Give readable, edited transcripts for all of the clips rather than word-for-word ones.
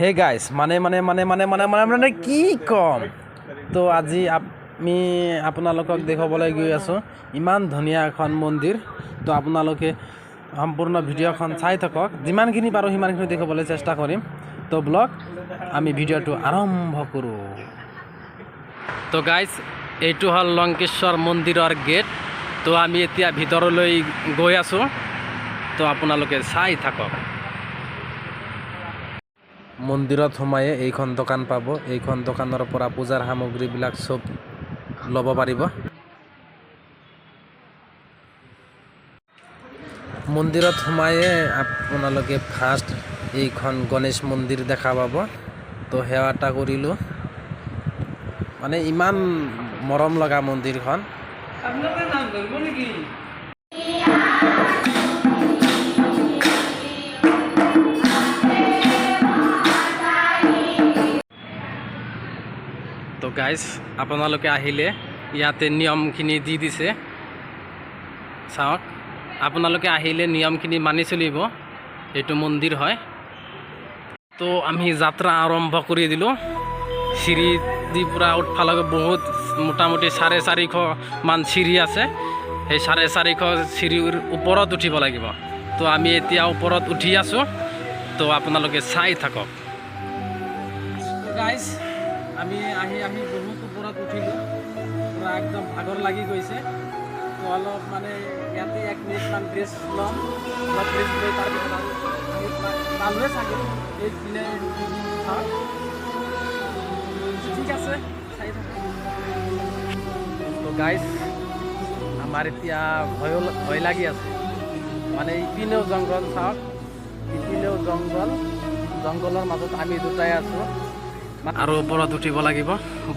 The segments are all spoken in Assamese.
হে গাইজ মানে কি কম। তো আজি আমি আপোনালোকক দেখুৱাবলৈ গৈ আছোঁ ইমান ধুনীয়া এখন মন্দিৰ। তো আপোনালোকে সম্পূৰ্ণ ভিডিঅ'খন চাই থাকক, যিমানখিনি পাৰোঁ সিমানখিনি দেখুৱাবলৈ চেষ্টা কৰিম। তো ব্লগ আমি ভিডিঅ'টো আৰম্ভ কৰোঁ। তো গাইজ এইটো হ'ল লংকেশ্বৰ মন্দিৰৰ গেট। তো আমি এতিয়া ভিতৰলৈ গৈ আছোঁ, তো আপোনালোকে চাই থাকক। মন্দিৰত সোমায়ে এইখন দোকান পাব। এইখন দোকানৰ পৰা পূজাৰ সামগ্ৰীবিলাক চব ল'ব পাৰিব। মন্দিৰত সোমায়ে আপোনালোকে ফাৰ্ষ্ট এইখন গণেশ মন্দিৰ দেখা পাব। তো সেৱা এটা কৰিলোঁ, মানে ইমান মৰম লগা মন্দিৰখন। তো গাইজ আপোনালোকে আহিলে ইয়াতে নিয়মখিনি দি দিছে, চাওক। আপোনালোকে আহিলে নিয়মখিনি মানি চলিব। এইটো মন্দিৰ হয়। তো আমি যাত্ৰা আৰম্ভ কৰি দিলোঁ। চিৰি দি পূৰা উঠফালকে বহুত মোটামুটি 450 মান চিৰি আছে। সেই 450 চিৰিৰ ওপৰত উঠিব লাগিব। তো আমি এতিয়া ওপৰত উঠি আছোঁ, তো আপোনালোকে চাই থাকক। গাইজ আমি আহি বহুত ওপৰত উঠিলোঁ, পূৰা একদম ভাগৰ লাগি গৈছে। তো অলপ মানে ইয়াতে 1 মিনিটমান ৰেষ্ট ল'ম। অলপ ৰেষ্ট লৈ তাৰপিছত আৰু পালোৱে চাগে এইপিনে চাওক। ঠিক আছে, চাই থাকক। তো গাইজ আমাৰ এতিয়া ভয় লাগি আছে, মানে ইপিনেও জংঘল চাওক, ইপিনেও জংঘলৰ মাজত আমি দুটাই আছোঁ। আৰু ওপৰত উঠিব লাগিব,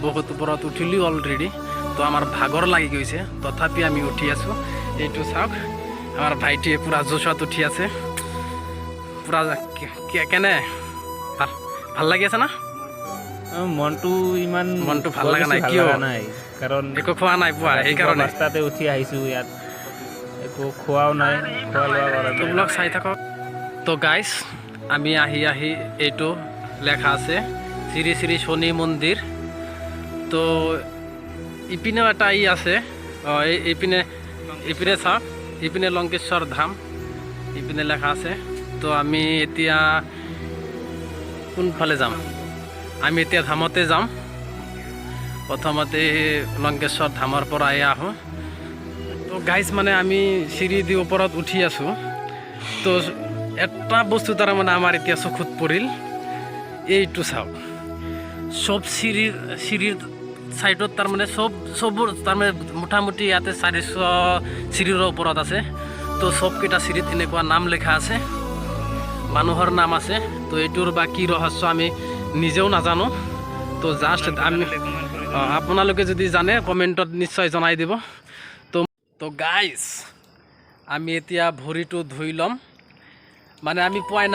বহুত ওপৰত উঠিলোঁ অলৰেডি। তো আমাৰ ভাগৰ লাগি গৈছে, তথাপি আমি উঠি আছোঁ। এইটো চাওক, আমাৰ ভাইটিয়ে পূৰা জোচত উঠি আছে। পূৰা কেনে ভাল লাগি আছে না? মনটো ভাল লগা নাই কিয়? নাই, কাৰণ একো খোৱা নাই পোৱা, সেইকাৰণে ৰাস্তাতে উঠি আহিছোঁ। ইয়াত একো খোৱাও নাই, খোৱা লোৱা কৰা নাই। ব্লগ চাই থাকক। তো গাইজ আমি আহি এইটো লেখা আছে শ্ৰী শ্ৰী শনি মন্দিৰ। তো ইপিনেও এটা আছে, ইপিনে চাওক, ইপিনে লংকেশ্বৰ ধাম, ইপিনে লেখা আছে। তো আমি এতিয়া কোনফালে যাম? আমি এতিয়া ধামতে যাম। প্ৰথমতে লংকেশ্বৰ ধামৰ পৰা আহোঁ। তো গাইজ মানে আমি চিৰি দি ওপৰত উঠি আছোঁ। তো এটা বস্তু তাৰমানে আমাৰ এতিয়া চকুত পৰিল, এইটো চাওক। চব চিৰিৰ চাইডত তাৰমানে চববোৰ তাৰমানে মোটামুটি ইয়াতে 400 চিৰিৰ ওপৰত আছে। তো চবকেইটা চিৰিত এনেকুৱা নাম লিখা আছে, মানুহৰ নাম আছে। তো এইটোৰ বা কি ৰহস্য আমি নিজেও নাজানো। তো জাষ্ট আমি আপোনালোকে যদি জানে কমেণ্টত নিশ্চয় জনাই দিব। তো গাইজ আমি এতিয়া ভৰিটো ধুই ল'ম। মানে আমি পুৱাই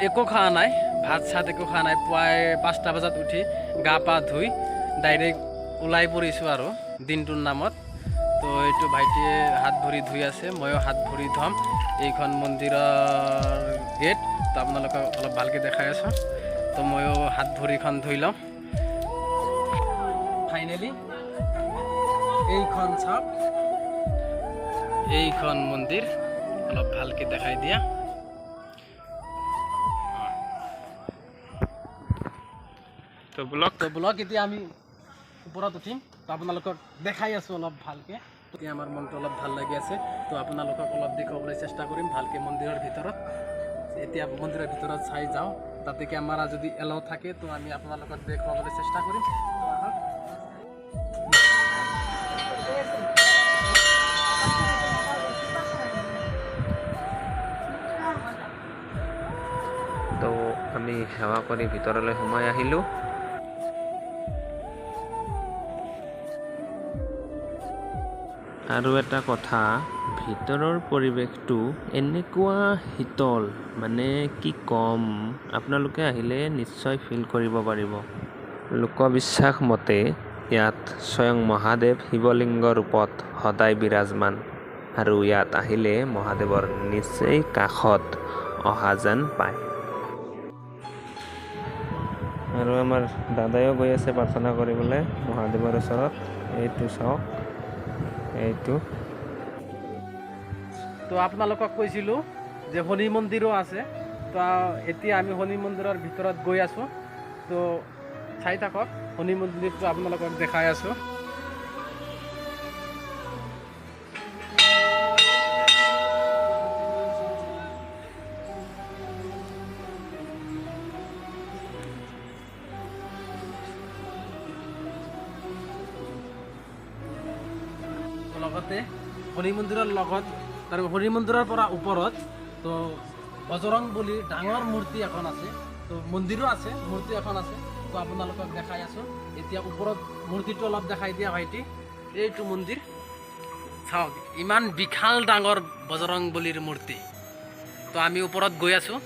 একো খোৱা নাই, ভাত চাত একো খোৱা নাই। পুৱাই 5টা বজাত উঠি গা পা ধুই ডাইৰেক্ট ওলাই পৰিছোঁ আৰু দিনটোৰ নামত। তো এইটো ভাইটিয়ে হাত ভৰি ধুই আছে, ময়ো হাত ভৰি ধুম। এইখন মন্দিৰৰ গেট। তো আপোনালোকক অলপ ভালকৈ দেখাই আছোঁ। তো ময়ো হাত ভৰিখন ধুই লওঁ। ফাইনেলি এইখন চাওক, এইখন মন্দিৰ অলপ ভালকৈ দেখাই দিয়া। তো ব্লগ এতিয়া আমি ওপৰত উঠিম, তো আপোনালোকক দেখাই আছোঁ অলপ ভালকৈ। এতিয়া আমাৰ মনটো অলপ ভাল লাগি আছে। তো আপোনালোকক অলপ দেখুৱাবলৈ চেষ্টা কৰিম ভালকৈ মন্দিৰৰ ভিতৰত। এতিয়া মন্দিৰৰ ভিতৰত চাই যাওঁ, তাতে কেমেৰা যদি এলাও থাকে তো আমি আপোনালোকক দেখুৱাবলৈ চেষ্টা কৰিম। তো আহক। তো আমি সেৱা কৰি ভিতৰলৈ সোমাই আহিলোঁ। আৰু এটা কথা, ভিতৰৰ পৰিৱেশটো এনেকুৱা শীতল, মানে কি ক'ম, আপোনালোকে আহিলে নিশ্চয় ফিল কৰিব পাৰিব। লোকবিশ্বাস মতে ইয়াত স্বয়ং মহাদেৱ শিৱলিংগ ৰূপত সদায় বিৰাজমান, আৰু ইয়াত আহিলে মহাদেৱৰ নিচেই কাষত অহা যেন পায়। আৰু আমাৰ দাদাইও গৈ আছে প্ৰাৰ্থনা কৰিবলৈ মহাদেৱৰ ওচৰত। এইটো চাওক, এইটো তো আপোনালোকক কৈছিলোঁ যে শনি মন্দিৰো আছে। তো এতিয়া আমি শনি মন্দিৰৰ ভিতৰত গৈ আছোঁ। তো চাই থাকক, শনি মন্দিৰটো আপোনালোকক দেখাই আছোঁ। লগতে শনি মন্দিৰৰ লগত আৰু শনি মন্দিৰৰ পৰা ওপৰত তো বজৰং বুলি ডাঙৰ মূৰ্তি এখন আছে। তো মন্দিৰো আছে, মূৰ্তি এখন আছে। তো আপোনালোকক দেখাই আছোঁ। এতিয়া ওপৰত মূৰ্তিটো অলপ দেখাই দিয়া ভাইটি। এইটো মন্দিৰ চাওক, ইমান বিশাল ডাঙৰ বজৰং বলিৰ মূৰ্তি। তো আমি ওপৰত গৈ আছোঁ।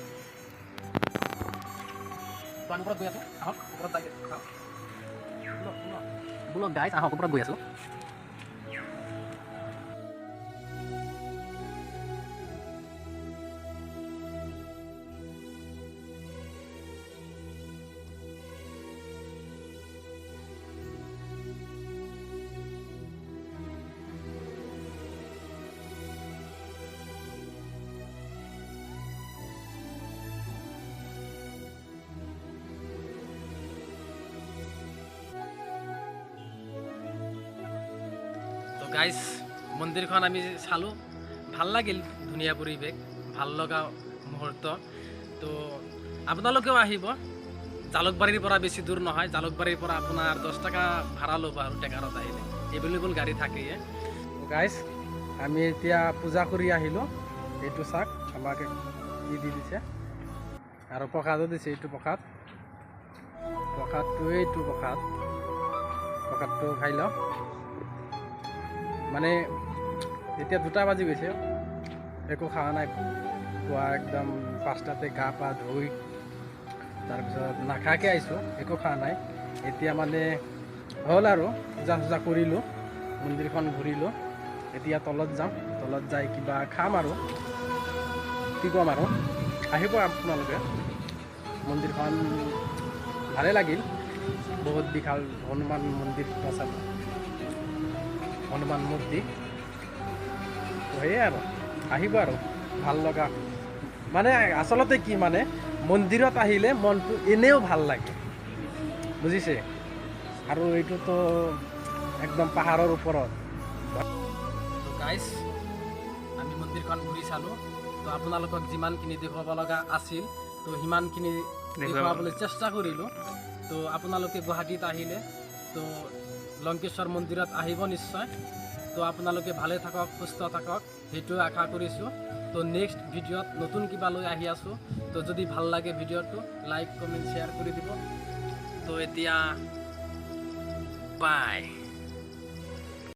আহক ওপৰত যাই চাওক। বোলো গাইজ আহক, ওপৰত গৈ আছোঁ। গাইজ মন্দিৰখন আমি চালোঁ, ভাল লাগিল, ধুনীয়া পৰিৱেশ, ভাল লগা মুহূৰ্ত। তো আপোনালোকেও আহিব। জালুকবাৰীৰ পৰা বেছি দূৰ নহয়, জালুকবাৰীৰ পৰা আপোনাৰ 10 টকা ভাড়া ল'ব আৰু টেকাৰত আহিলে, এভেইলেবল গাড়ী থাকেই। গাইজ আমি এতিয়া পূজা কৰি আহিলোঁ। এইটো চাওক আমাকে কি দি দিছে, আৰু প্ৰসাদো দিছে। এইটো প্ৰসাদটো এইটো প্ৰসাদটো খাই লওঁ। মানে এতিয়া 2টা বাজি গৈছে, একো খোৱা নাই। পুৱা একদম 5টাতে গা পা ধুই তাৰপিছত নাখাকৈ আহিছোঁ, একো খোৱা নাই। এতিয়া মানে হ'ল আৰু পূজা চূজা কৰিলোঁ, মন্দিৰখন ঘূৰিলোঁ। এতিয়া তলত যাম, তলত যাই কিবা খাম আৰু কি ক'ম আৰু। আহিব আপোনালোকে, মন্দিৰখন ভালে লাগিল, বহুত বিশাল হনুমান মন্দিৰ আছে, হনুমান মূৰ্তি। তো সেয়াই আৰু আহিব আৰু ভাল লগা। মানে আচলতে কি, মানে মন্দিৰত আহিলে মনটো এনেও ভাল লাগে, বুজিছে। আৰু এইটোতো একদম পাহাৰৰ ওপৰত। তো গাইজ আমি মন্দিৰখন ঘূৰি চালোঁ। তো আপোনালোকক যিমানখিনি দেখুৱাব লগা আছিল তো সিমানখিনি দেখুৱাবলৈ চেষ্টা কৰিলোঁ। তো আপোনালোকে গুৱাহাটীত আহিলে তো লংকেশ্বৰ মন্দিৰত আহিব নিশ্চয়। তো আপোনালোকে ভালে থাকক, সুস্থ থাকক, সেইটোৱে আশা কৰিছোঁ। তো নেক্সট ভিডিঅ'ত নতুন কিবা লৈ আহি আছোঁ। তো যদি ভাল লাগে ভিডিঅ'টো লাইক কমেণ্ট শ্বেয়াৰ কৰি দিব। তো এতিয়া বাই।